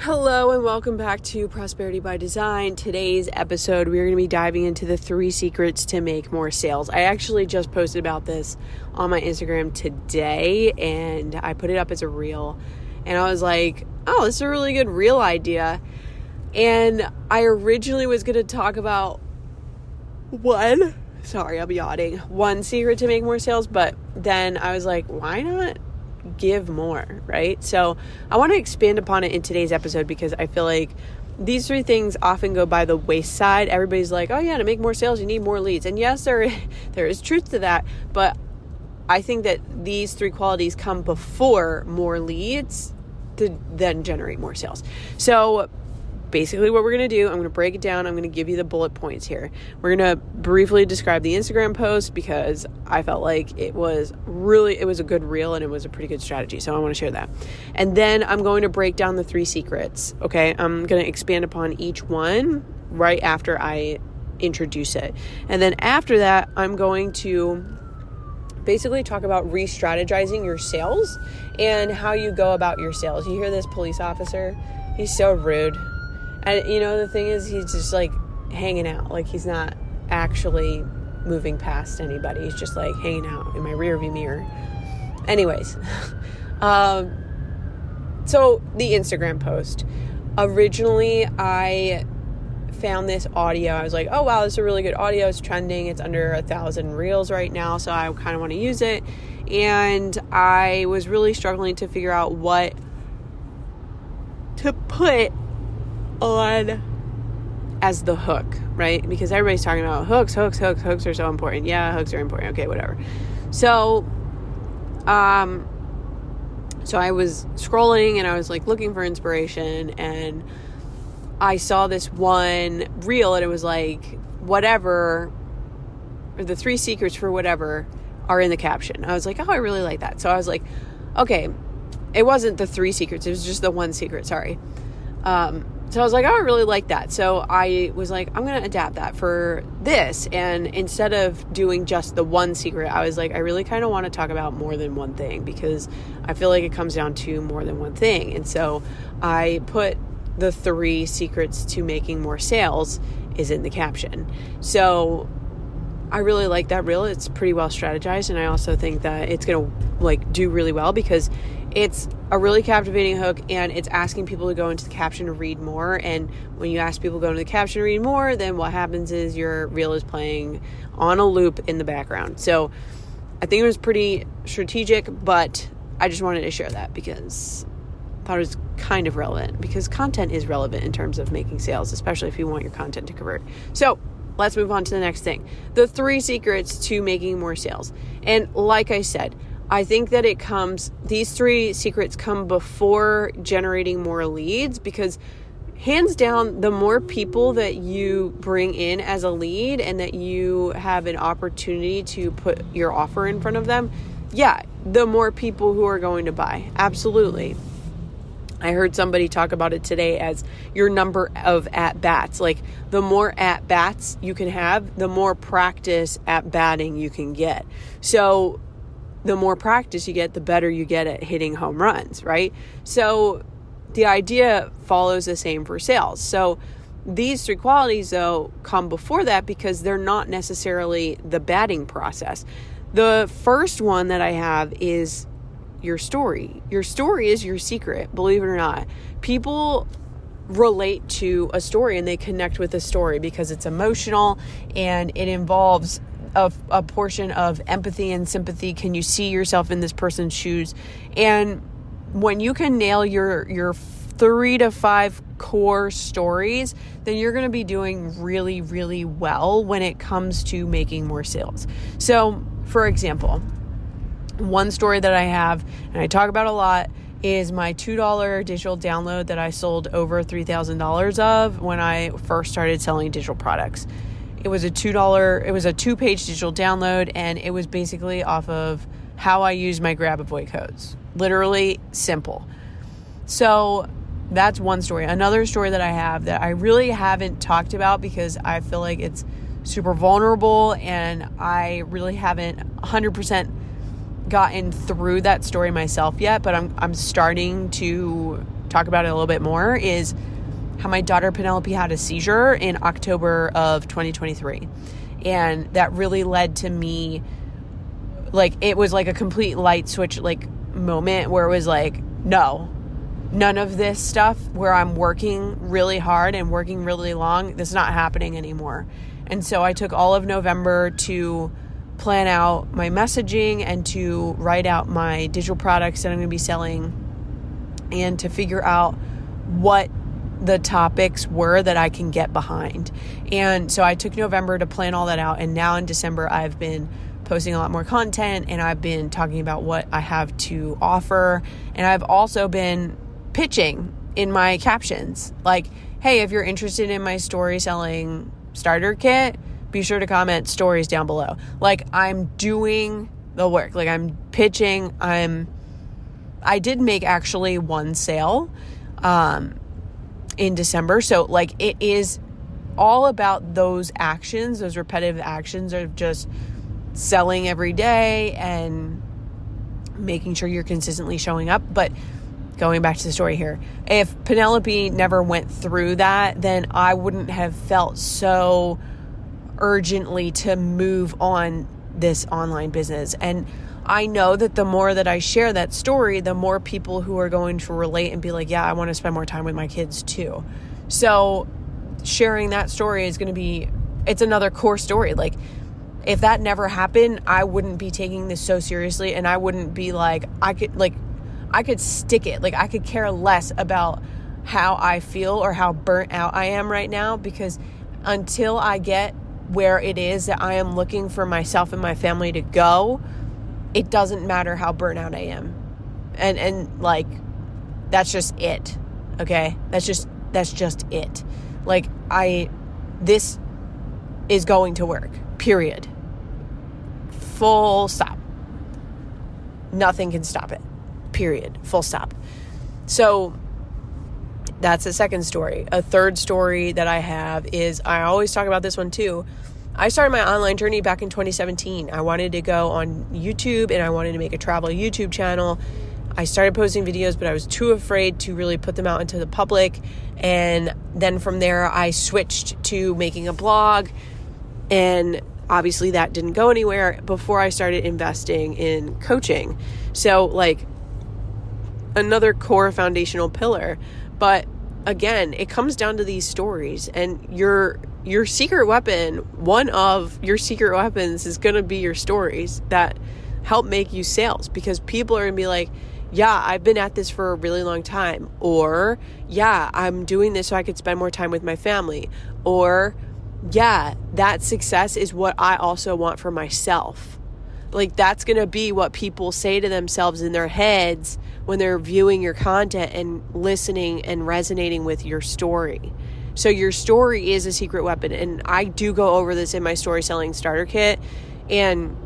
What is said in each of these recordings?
Hello and welcome back to Prosperity by Design. Today's episode, we're going to be diving into the 3 secrets to make more sales. I actually just posted about this on my Instagram today and I put it up as a reel and I was like, oh, this is a really good reel idea. And I originally was going to talk about one secret to make more sales, but then I was like, why not give more, right? So I want to expand upon it in today's episode because I feel like these 3 things often go by the wayside. Everybody's like, oh yeah, to make more sales, you need more leads. And yes, there is truth to that, but I think that these 3 qualities come before more leads to then generate more sales. So basically what we're going to do, I'm going to break it down. I'm going to give you the bullet points here. We're going to briefly describe the Instagram post because I felt like it was a good reel and it was a pretty good strategy. So I want to share that. And then I'm going to break down the 3 secrets. Okay. I'm going to expand upon each one right after I introduce it. And then after that, I'm going to basically talk about re-strategizing your sales and how you go about your sales. You hear this police officer? He's so rude. And, the thing is, he's just, hanging out. He's not actually moving past anybody. He's just, hanging out in my rearview mirror. Anyways. So, the Instagram post. Originally, I found this audio. I was like, oh, wow, this is a really good audio. It's trending. It's under 1,000 reels right now, so I kind of want to use it. And I was really struggling to figure out what to put on as the hook, right? Because everybody's talking about hooks are so important. Yeah, hooks are important. Okay, whatever. So I was scrolling and I was looking for inspiration and I saw this one reel and it was whatever, or the 3 secrets for whatever are in the caption. I was like, oh, I really like that. So I was like, okay, it wasn't the 3 secrets. It was just the 1 secret. Sorry. So I was like, oh, I really like that. So I was like, I'm going to adapt that for this. And instead of doing just the 1 secret, I was like, I really kind of want to talk about more than one thing because I feel like it comes down to more than one thing. And so I put the 3 secrets to making more sales is in the caption. So I really like that reel. It's pretty well strategized. And I also think that it's going to do really well because it's a really captivating hook and it's asking people to go into the caption to read more. And when you ask people to go into the caption to read more, then what happens is your reel is playing on a loop in the background. So I think it was pretty strategic, but I just wanted to share that because I thought it was kind of relevant because content is relevant in terms of making sales, especially if you want your content to convert. So let's move on to the next thing. The 3 secrets to making more sales. And like I said, I think that these 3 secrets come before generating more leads because hands down, the more people that you bring in as a lead and that you have an opportunity to put your offer in front of them, yeah, the more people who are going to buy. Absolutely. I heard somebody talk about it today as your number of at-bats. The more at-bats you can have, the more practice at batting you can get. So the more practice you get, the better you get at hitting home runs, right? So the idea follows the same for sales. So these 3 qualities, though, come before that because they're not necessarily the batting process. The first one that I have is your story. Your story is your secret, believe it or not. People relate to a story and they connect with a story because it's emotional and it involves a portion of empathy and sympathy. Can you see yourself in this person's shoes? And when you can nail your 3 to 5 core stories, then you're going to be doing really, really well when it comes to making more sales. So, for example, one story that I have, and I talk about a lot, is my $2 digital download that I sold over $3,000 of when I first started selling digital products. It was a two-page digital download, and it was basically off of how I use my grab avoid codes. Literally simple. So that's one story. Another story that I have that I really haven't talked about because I feel like it's super vulnerable and I really haven't 100% gotten through that story myself yet, but I'm starting to talk about it a little bit more, is how my daughter Penelope had a seizure in October of 2023. And that really led to me, like, it was like a complete light switch, like, moment where it was like, no, none of this stuff where I'm working really hard and working really long, this is not happening anymore. And so I took all of November to plan out my messaging and to write out my digital products that I'm going to be selling and to figure out what the topics were that I can get behind. And so I took November to plan all that out. And now in December, I've been posting a lot more content and I've been talking about what I have to offer. And I've also been pitching in my captions. Like, hey, if you're interested in my story selling starter kit, be sure to comment stories down below. Like, I'm doing the work. Like, I'm pitching. I did make actually one sale in December. So, like, it is all about those actions, those repetitive actions of just selling every day and making sure you're consistently showing up. But going back to the story here, if Penelope never went through that, then I wouldn't have felt so urgently to move on this online business. And I know that the more that I share that story, the more people who are going to relate and be like, yeah, I want to spend more time with my kids too. So sharing that story is going to be, it's another core story. Like, if that never happened, I wouldn't be taking this so seriously, and I wouldn't be like, I could stick it. Like, I could care less about how I feel or how burnt out I am right now, because until I get where it is that I am looking for myself and my family to go, it doesn't matter how burnt out I am. And like, that's just it. Okay? That's just it. Like, this is going to work. Period. Full stop. Nothing can stop it. Period. Full stop. So that's the second story. A third story that I have is, I always talk about this one too. I started my online journey back in 2017. I wanted to go on YouTube and I wanted to make a travel YouTube channel. I started posting videos, but I was too afraid to really put them out into the public. And then from there, I switched to making a blog. And obviously that didn't go anywhere before I started investing in coaching. So, like, another core foundational pillar. But again, it comes down to these stories, and your secret weapon, one of your secret weapons, is going to be your stories that help make you sales, because people are going to be like, yeah, I've been at this for a really long time, or yeah, I'm doing this so I could spend more time with my family, or yeah, that success is what I also want for myself. Like, that's going to be what people say to themselves in their heads when they're viewing your content and listening and resonating with your story. So your story is a secret weapon. And I do go over this in my story selling starter kit. And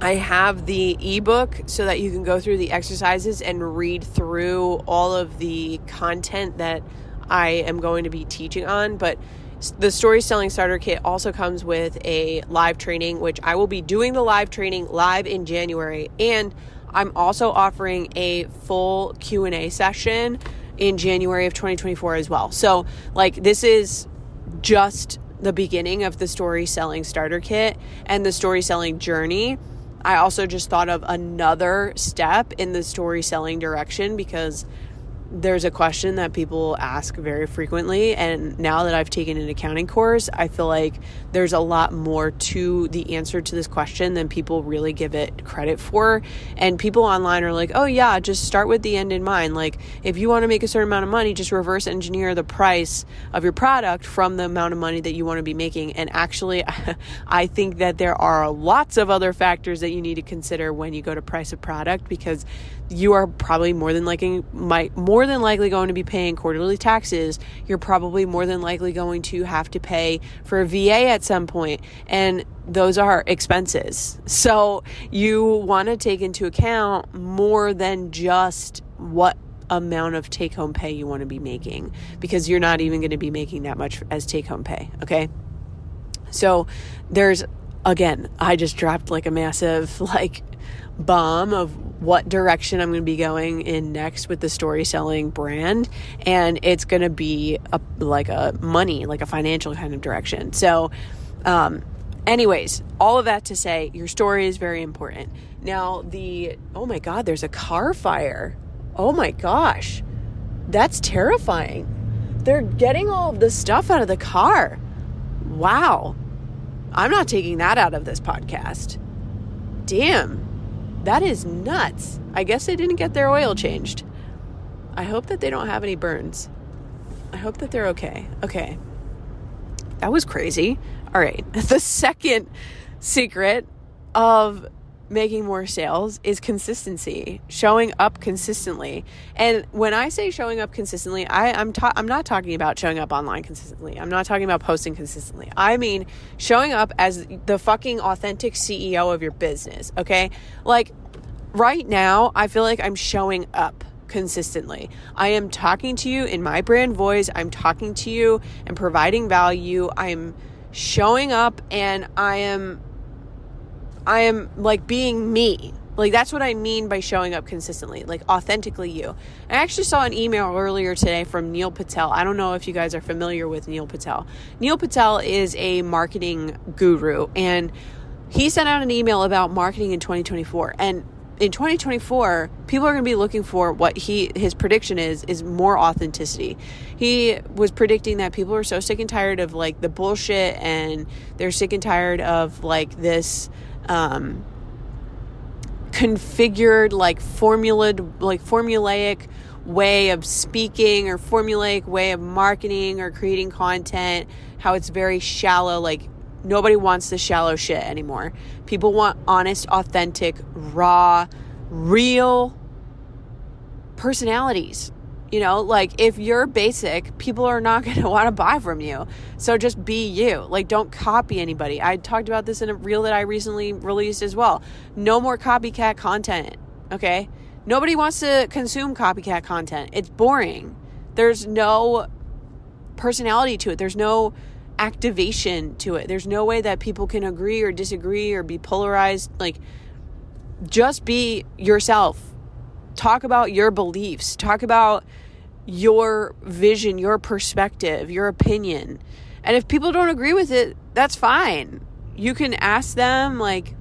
I have the ebook so that you can go through the exercises and read through all of the content that I am going to be teaching on. But the story selling starter kit also comes with a live training, which I will be doing the live training live in January. And I'm also offering a full Q&A session in January of 2024 as well. So, like, this is just the beginning of the story selling starter kit and the story selling journey. I also just thought of another step in the story selling direction, because there's a question that people ask very frequently. And now that I've taken an accounting course, I feel like there's a lot more to the answer to this question than people really give it credit for. And people online are like, oh yeah, just start with the end in mind. Like, if you want to make a certain amount of money, just reverse engineer the price of your product from the amount of money that you want to be making. And actually, I think that there are lots of other factors that you need to consider when you go to price a product, because you are probably more than likely going to be paying quarterly taxes. You're probably more than likely going to have to pay for a VA at some point, and those are expenses. So you want to take into account more than just what amount of take-home pay you want to be making, because you're not even going to be making that much as take-home pay, okay? So there's, again, I just dropped like a massive bum of what direction I'm going to be going in next with the story selling brand. And it's going to be a financial kind of direction. So, anyways, all of that to say, your story is very important. Now oh my God, there's a car fire. Oh my gosh, that's terrifying. They're getting all of the stuff out of the car. Wow. I'm not taking that out of this podcast. Damn, that is nuts. I guess they didn't get their oil changed. I hope that they don't have any burns. I hope that they're okay. Okay. That was crazy. All right. The second secret of making more sales is consistency, showing up consistently. And when I say showing up consistently, I'm not talking about showing up online consistently. I'm not talking about posting consistently. I mean, showing up as the fucking authentic CEO of your business. Okay. Like right now, I feel like I'm showing up consistently. I am talking to you in my brand voice. I'm talking to you and providing value. I'm showing up and I am like being me. Like that's what I mean by showing up consistently, like authentically you. I actually saw an email earlier today from Neil Patel. I don't know if you guys are familiar with Neil Patel. Neil Patel is a marketing guru, and he sent out an email about marketing in 2024. And in 2024, people are going to be looking for what his prediction is more authenticity. He was predicting that people are so sick and tired of like the bullshit, and they're sick and tired of like this configured, like formulaic way of speaking or formulaic way of marketing or creating content, how it's very shallow. Like nobody wants the shallow shit anymore. People want honest, authentic, raw, real personalities. You know, like if you're basic, people are not going to want to buy from you. So just be you. Like don't copy anybody. I talked about this in a reel that I recently released as well. No more copycat content. Okay. Nobody wants to consume copycat content. It's boring. There's no personality to it. There's no activation to it. There's no way that people can agree or disagree or be polarized. Like just be yourself. Talk about your beliefs. Talk about your vision, your perspective, your opinion. And if people don't agree with it, that's fine. You can ask them like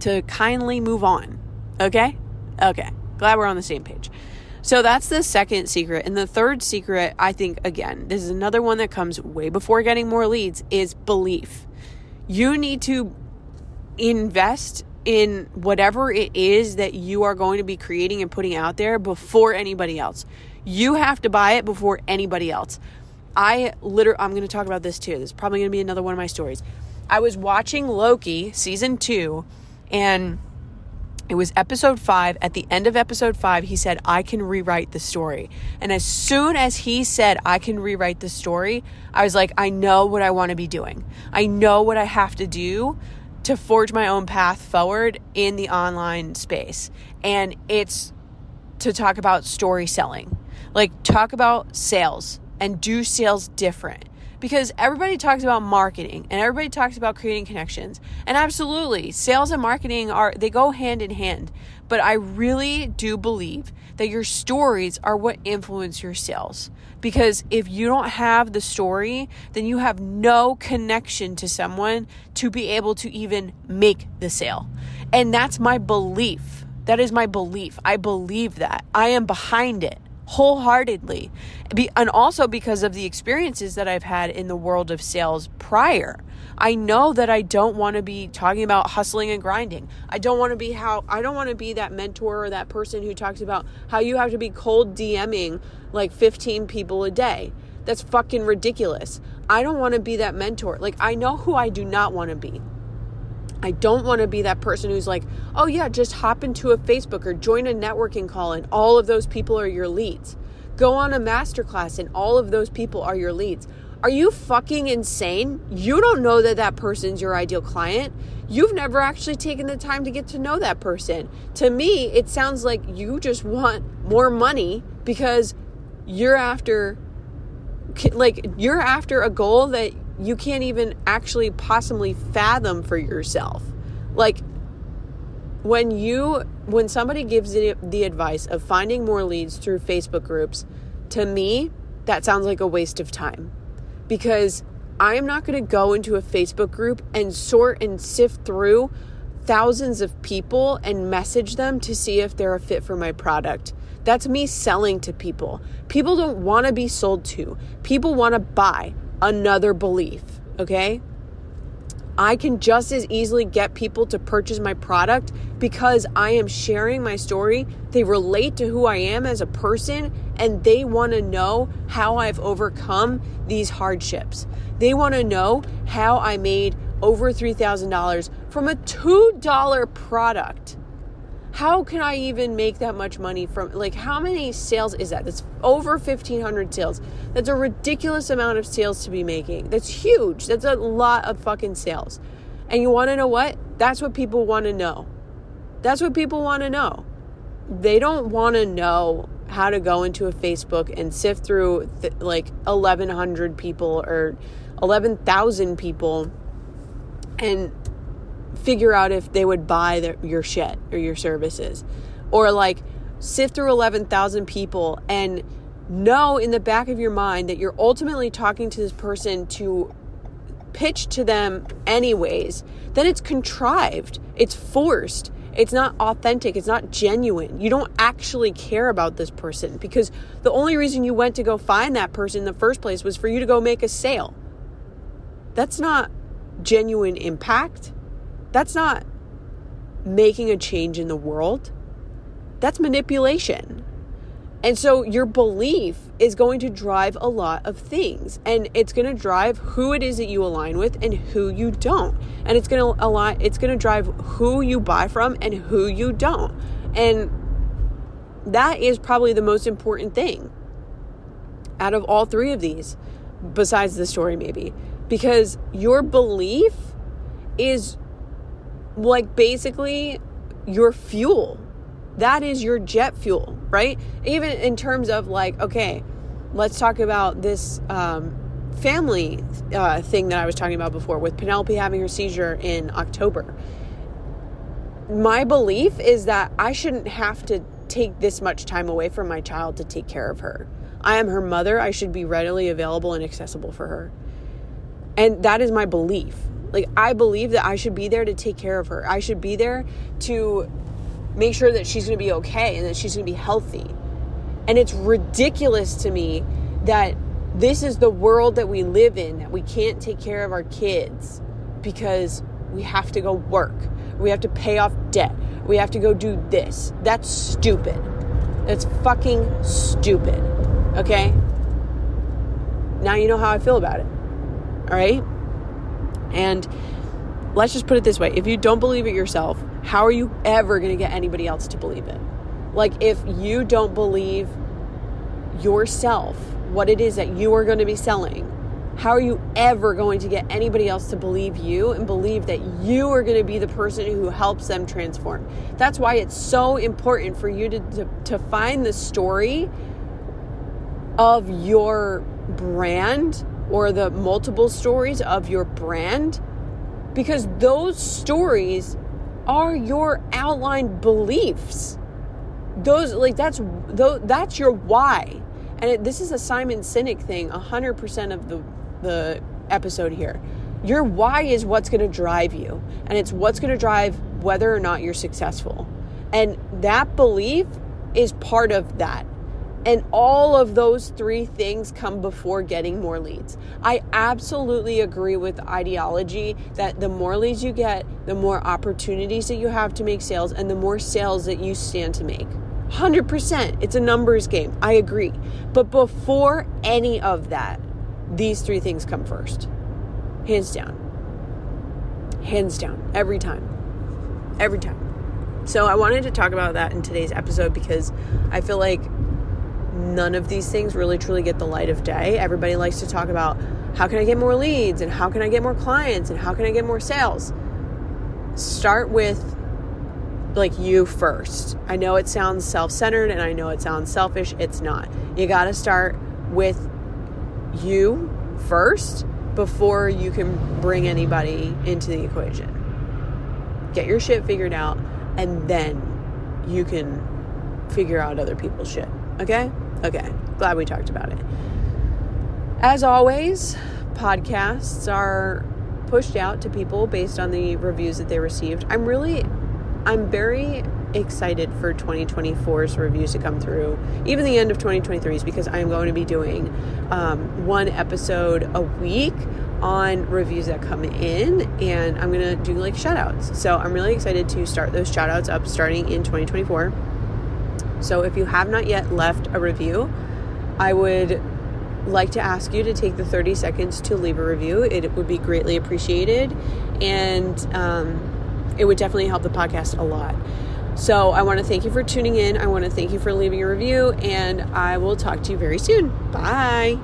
to kindly move on. Okay? Okay. Glad we're on the same page. So that's the second secret. And the third secret, I think, again, this is another one that comes way before getting more leads, is belief. You need to invest in whatever it is that you are going to be creating and putting out there before anybody else. You have to buy it before anybody else. I'm going to talk about this too. This is probably going to be another one of my stories. I was watching Loki season 2, and it was episode 5. At the end of episode 5, he said, I can rewrite the story. And as soon as he said, I can rewrite the story, I was like, I know what I want to be doing. I know what I have to do to forge my own path forward in the online space. And it's to talk about story selling. Like talk about sales and do sales different. Because everybody talks about marketing and everybody talks about creating connections. And absolutely, sales and marketing they go hand in hand. But I really do believe that your stories are what influence your sales. Because if you don't have the story, then you have no connection to someone to be able to even make the sale. And that's my belief. That is my belief. I believe that. I am behind it wholeheartedly. And also because of the experiences that I've had in the world of sales prior. I know that I don't want to be talking about hustling and grinding. I don't want to be that mentor or that person who talks about how you have to be cold DMing like 15 people a day. That's fucking ridiculous. I don't want to be that mentor. Like I know who I do not want to be. I don't want to be that person who's like, oh yeah, just hop into a Facebook or join a networking call and all of those people are your leads. Go on a masterclass and all of those people are your leads. Are you fucking insane? You don't know that person's your ideal client. You've never actually taken the time to get to know that person. To me, it sounds like you just want more money because you're after a goal that you can't even actually possibly fathom for yourself. Like, when somebody gives the advice of finding more leads through Facebook groups, to me, that sounds like a waste of time, because I am not going to go into a Facebook group and sort and sift through thousands of people and message them to see if they're a fit for my product. That's me selling to people. People don't want to be sold to. People want to buy another belief, okay? I can just as easily get people to purchase my product because I am sharing my story. They relate to who I am as a person, and they want to know how I've overcome these hardships. They want to know how I made over $3,000 from a $2 product. How can I even make that much money from, like, how many sales is that? That's over 1,500 sales. That's a ridiculous amount of sales to be making. That's huge. That's a lot of fucking sales. And you want to know what? That's what people want to know. That's what people want to know. They don't want to know how to go into a Facebook and sift through 1,100 people or 11,000 people and figure out if they would buy your shit or your services, or like sift through 11,000 people and know in the back of your mind that you're ultimately talking to this person to pitch to them anyways. Then it's contrived, it's forced, it's not authentic, it's not genuine. You don't actually care about this person, because the only reason you went to go find that person in the first place was for you to go make a sale. That's not genuine impact. That's not making a change in the world. That's manipulation. And so your belief is going to drive a lot of things, and it's going to drive who it is that you align with and who you don't. And it's going to drive who you buy from and who you don't. And that is probably the most important thing out of all three of these, besides the story maybe, because your belief is like basically your fuel. That is your jet fuel, right? Even in terms of like, okay, let's talk about this family thing that I was talking about before with Penelope having her seizure in October. My belief is that I shouldn't have to take this much time away from my child to take care of her. I am her mother. I should be readily available and accessible for her. And that is my belief. Like, I believe that I should be there to take care of her. I should be there to make sure that she's going to be okay and that she's going to be healthy. And it's ridiculous to me that this is the world that we live in, that we can't take care of our kids because we have to go work. We have to pay off debt. We have to go do this. That's stupid. That's fucking stupid. Okay? Now you know how I feel about it. All right? And let's just put it this way. If you don't believe it yourself, how are you ever going to get anybody else to believe it? Like, if you don't believe yourself what it is that you are going to be selling, how are you ever going to get anybody else to believe you and believe that you are going to be the person who helps them transform? That's why it's so important for you to find the story of your brand, or the multiple stories of your brand, because those stories are your outlined beliefs. That's your why. And this is a Simon Sinek thing, 100% of the episode here. Your why is what's going to drive you, and it's what's going to drive whether or not you're successful. And that belief is part of that. And all of those three things come before getting more leads. I absolutely agree with the ideology that the more leads you get, the more opportunities that you have to make sales, and the more sales that you stand to make. 100%. It's a numbers game. I agree. But before any of that, these three things come first. Hands down. Hands down. Every time. Every time. So I wanted to talk about that in today's episode because I feel like none of these things really truly get the light of day. Everybody likes to talk about how can I get more leads and how can I get more clients and how can I get more sales. Start with like you first. I know it sounds self-centered and I know it sounds selfish. It's not. You got to start with you first before you can bring anybody into the equation. Get your shit figured out and then you can figure out other people's shit. Okay? Okay. Glad we talked about it. As always, podcasts are pushed out to people based on the reviews that they received. I'm very excited for 2024's reviews to come through, even the end of 2023's, because I'm going to be doing one episode a week on reviews that come in, and I'm going to do like shout outs. So I'm really excited to start those shout outs up starting in 2024. So if you have not yet left a review, I would like to ask you to take the 30 seconds to leave a review. It would be greatly appreciated, and it would definitely help the podcast a lot. So I want to thank you for tuning in. I want to thank you for leaving a review, and I will talk to you very soon. Bye.